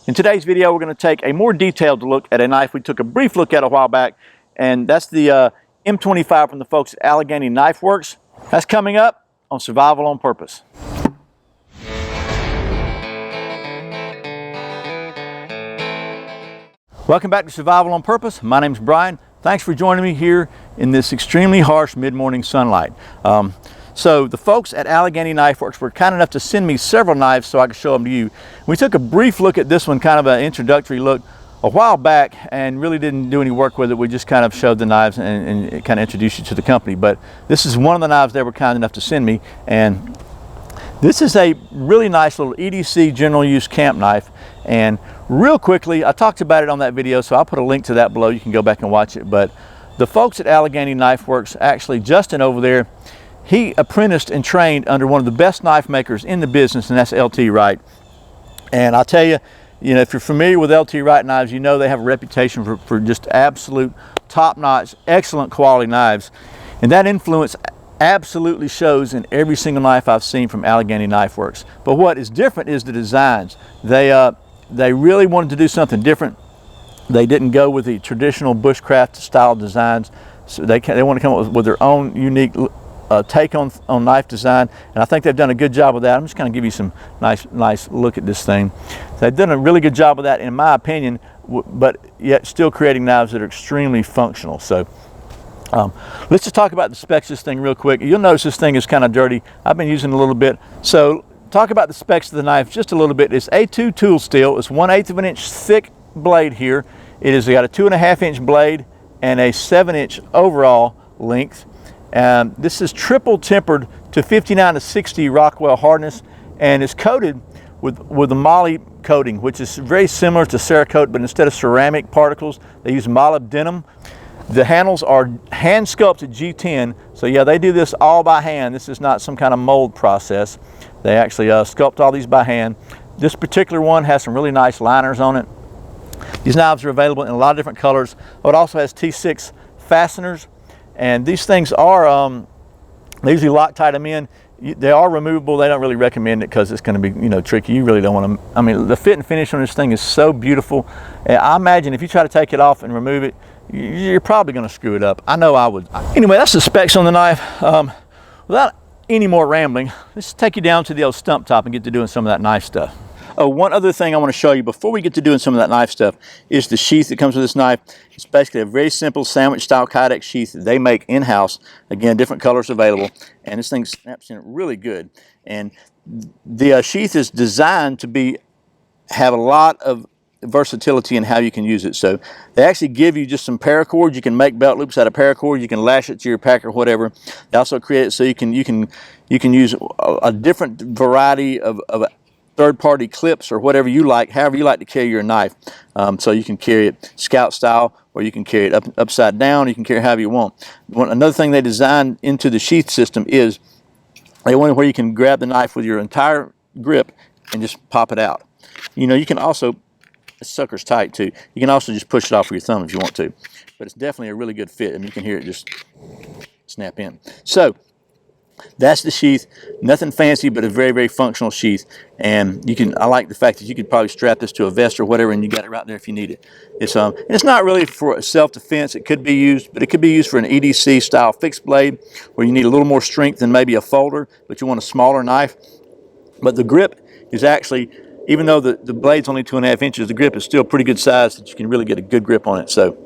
In today's video, we're going to take a more detailed look at a knife we took a brief look at a while back, and that's the M25 from the folks at Allegheny Knifeworks. That's coming up on Survival on Purpose. Welcome back to Survival on Purpose. My name's Brian. Thanks for joining me here in this extremely harsh mid-morning sunlight. So the folks at Allegheny Knifeworks were kind enough to send me several knives so I could show them to you. We took a brief look at this one, kind of an introductory look, a while back, and really didn't do any work with it. We just kind of showed the knives and kind of introduced you to the company. But this is one of the knives they were kind enough to send me, and this is a really nice little EDC general use camp knife. And real quickly, I talked about it on that video, so I'll put a link to that below. You can go back and watch it. But the folks at Allegheny Knifeworks, actually Justin over there, he apprenticed and trained under one of the best knife makers in the business, and that's LT Wright. And I'll tell you, if you're familiar with LT Wright knives, you know they have a reputation for just absolute top-notch, excellent quality knives. And that influence absolutely shows in every single knife I've seen from Allegheny Knifeworks. But what is different is the designs. They really wanted to do something different. They didn't go with the traditional bushcraft style designs. So they want to come up with their own unique take on knife design, and I think they've done a good job of that. I'm just going to give you some nice look at this thing. They've done a really good job of that, in my opinion, but yet still creating knives that are extremely functional. So let's just talk about the specs of this thing real quick. You'll notice this thing is kind of dirty. I've been using it a little bit. So talk about the specs of the knife just a little bit. It's A2 tool steel. It's 1/8 of an inch thick blade here. It has got a 2.5 inch blade and a 7-inch overall length. This is triple tempered to 59 to 60 Rockwell hardness, and it's coated with a moly coating, which is very similar to Cerakote, but instead of ceramic particles, they use molybdenum. The handles are hand sculpted G10, so yeah, they do this all by hand. This is not some kind of mold process. They actually sculpt all these by hand. This particular one has some really nice liners on it. These knives are available in a lot of different colors. Oh, it also has T6 fasteners. And these things are, they usually Loctite them in. They are removable. They don't really recommend it because it's going to be, tricky. You really don't want to, I mean, the fit and finish on this thing is so beautiful. And I imagine if you try to take it off and remove it, you're probably going to screw it up. I know I would. Anyway, that's the specs on the knife. Without any more rambling, let's take you down to the old stump top and get to doing some of that knife stuff. Oh, one other thing I want to show you before we get to doing some of that knife stuff is the sheath that comes with this knife. It's basically a very simple sandwich style Kydex sheath that they make in-house. Again, different colors available, and this thing snaps in really good. And the sheath is designed to have a lot of versatility in how you can use it. So they actually give you just some paracord. You can make belt loops out of paracord. You can lash it to your pack or whatever. They also create it so you can use a different variety of third-party clips or whatever you like, however you like to carry your knife. So you can carry it scout style, or you can carry it upside down. You can carry it however you want. Another thing they designed into the sheath system is they want it where you can grab the knife with your entire grip and just pop it out. You can also, this sucker's tight too. You can also just push it off with your thumb if you want to. But it's definitely a really good fit, and you can hear it just snap in. So that's the sheath. Nothing fancy, but a very, very functional sheath. And I like the fact that you could probably strap this to a vest or whatever, and you got it right there if you need it. It's not really for self-defense. It could be used, but it could be used for an EDC style fixed blade where you need a little more strength than maybe a folder, but you want a smaller knife. But the grip is actually, even though the blade's only 2.5 inches, the grip is still pretty good size that you can really get a good grip on it. So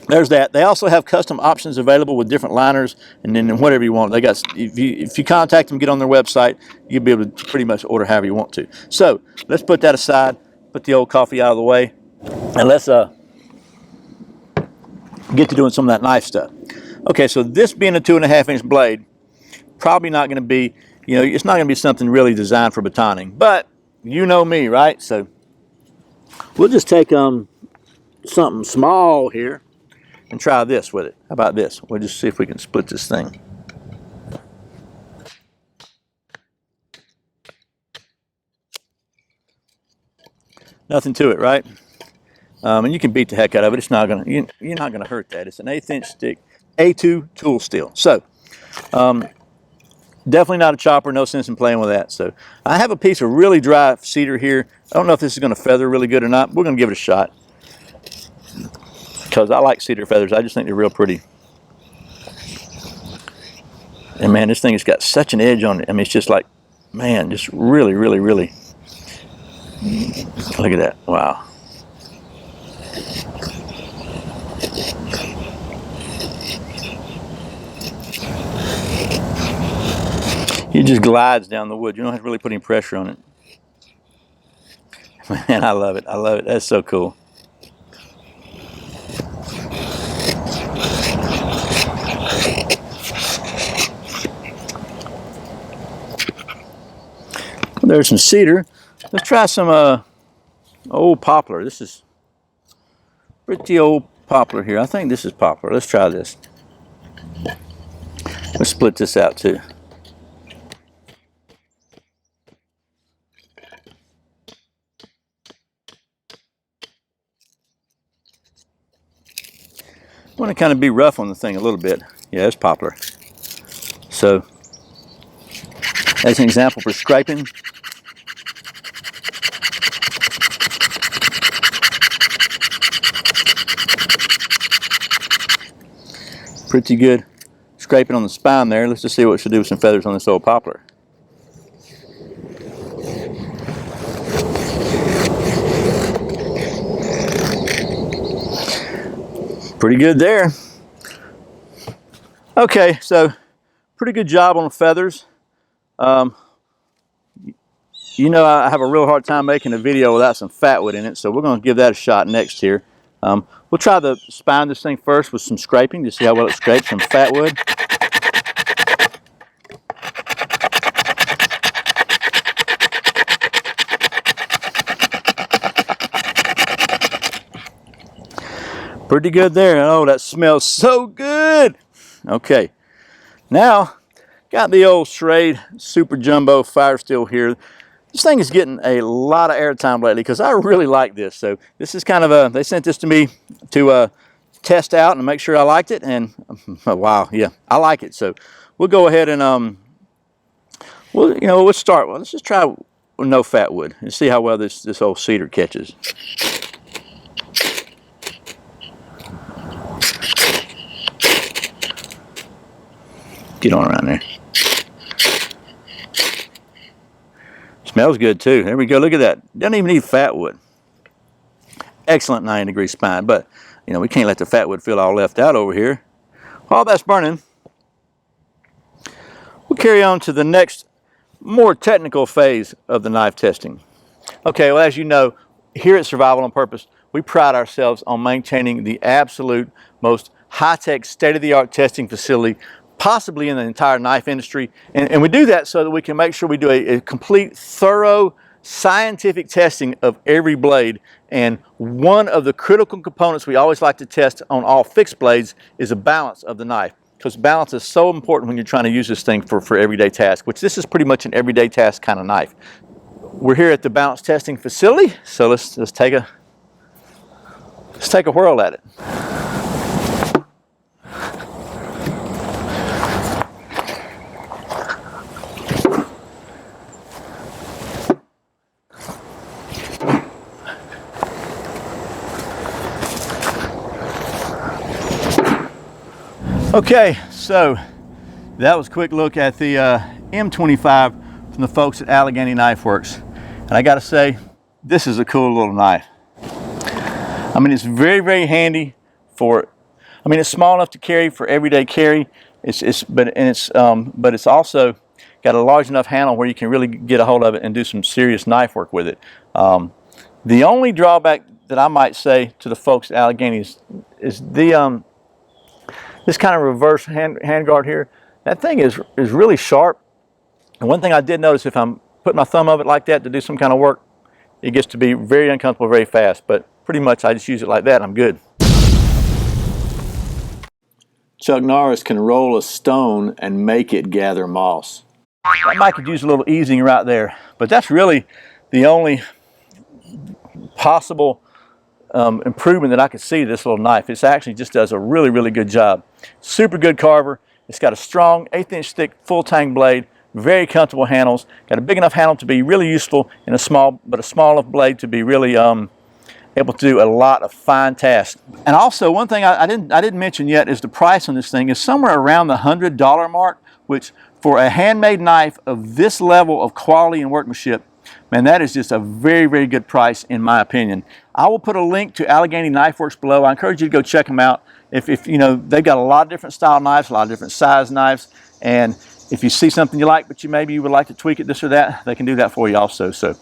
there's that. They also have custom options available with different liners, and then whatever you want. They got, if you contact them, get on their website, you'll be able to pretty much order however you want to. So let's put that aside, put the old coffee out of the way, and let's get to doing some of that knife stuff. Okay, so this being a 2.5 inch blade, probably not going to be, it's not going to be something really designed for batoning. But you know me, right? So we'll just take something small here and try this with it. How about this? We'll just see if we can split this thing. Nothing to it, right? And you can beat the heck out of it. It's not gonna, you're not gonna hurt that. It's an 1/8 inch stick, A2 tool steel. So Definitely not a chopper, no sense in playing with that. So I have a piece of really dry cedar here. I don't know if this is going to feather really good or not. We're going to give it a shot because I like cedar feathers. I just think they're real pretty. And man, this thing has got such an edge on it. I mean, it's just like, man, just really, really, really. Look at that. Wow. It just glides down the wood. You don't have to really put any pressure on it. Man, I love it. I love it. That's so cool. There's some cedar. Let's try some old poplar. This is pretty old poplar here. I think this is poplar. Let's try this. Let's split this out too. I want to kind of be rough on the thing a little bit. Yeah, it's poplar. So, as an example for scraping, pretty good scraping on the spine there. Let's just see what it should do with some feathers on this old poplar. Pretty good there. Okay, so pretty good job on the feathers. You know, I have a real hard time making a video without some fatwood in it, so we're going to give that a shot next here. We'll try to spine this thing first with some scraping to see how well it scrapes some fatwood. Pretty good there. Oh, that smells so good. Okay, now got the old Schrade Super Jumbo Fire Steel here. This thing is getting a lot of airtime lately because I really like this. So this is kind of they sent this to me to test out and make sure I liked it. And wow, yeah, I like it. So we'll go ahead and we'll start. Well, let's just try with no fatwood and see how well this old cedar catches. Get on around there. Smells good too. There we go. Look at that. Doesn't even need fatwood. Excellent 90-degree spine, but you know we can't let the fatwood feel all left out over here. While that's burning, we'll carry on to the next more technical phase of the knife testing. Okay, well, as you know, here at Survival on Purpose, we pride ourselves on maintaining the absolute most high-tech, state-of-the-art testing facility possibly in the entire knife industry. And we do that so that we can make sure we do a complete, thorough, scientific testing of every blade. And one of the critical components we always like to test on all fixed blades is the balance of the knife, because balance is so important when you're trying to use this thing for everyday tasks, which this is pretty much an everyday task kind of knife. We're here at the balance testing facility, so let's take a whirl at it. Okay, so that was a quick look at the M25 from the folks at Allegheny Knifeworks. And I gotta say, this is a cool little knife. I mean, it's very, very handy for, I mean, it's small enough to carry for everyday carry. But it's also got a large enough handle where you can really get a hold of it and do some serious knife work with it. The only drawback that I might say to the folks at Allegheny is the this kind of reverse hand guard here. That thing is really sharp. And one thing I did notice, if I'm putting my thumb over it like that to do some kind of work, it gets to be very uncomfortable very fast. But pretty much I just use it like that and I'm good. Chuck Norris can roll a stone and make it gather moss. That might could use a little easing right there, but that's really the only possible improvement that I could see to this little knife. It actually just does a really, really good job. Super good carver. It's got a strong 1/8 inch thick full tang blade, very comfortable handles, got a big enough handle to be really useful in a small enough blade to be really able to do a lot of fine tasks. And also one thing I didn't mention yet is the price on this thing is somewhere around the $100 mark, which for a handmade knife of this level of quality and workmanship, man, that is just a very, very good price in my opinion. I will put a link to Allegheny Knifeworks below. I encourage you to go check them out. If you know, they've got a lot of different style knives, a lot of different size knives, and if you see something you like, but maybe you would like to tweak it this or that, they can do that for you also. So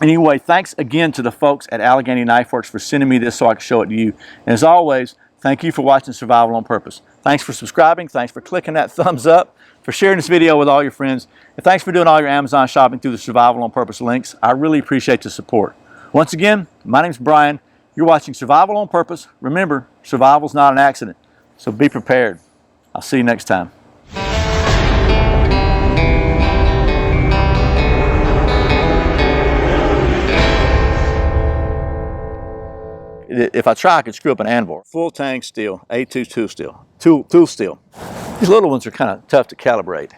anyway, thanks again to the folks at Allegheny Knifeworks for sending me this so I can show it to you. And as always, thank you for watching Survival on Purpose. Thanks for subscribing, thanks for clicking that thumbs up, for sharing this video with all your friends, and thanks for doing all your Amazon shopping through the Survival on Purpose links. I really appreciate the support. Once again, my name's Brian. You're watching Survival on Purpose. Remember, survival's not an accident, so be prepared. I'll see you next time. If I try, I could screw up an anvil. Full tang steel, A2 tool steel. Tool steel. These little ones are kind of tough to calibrate.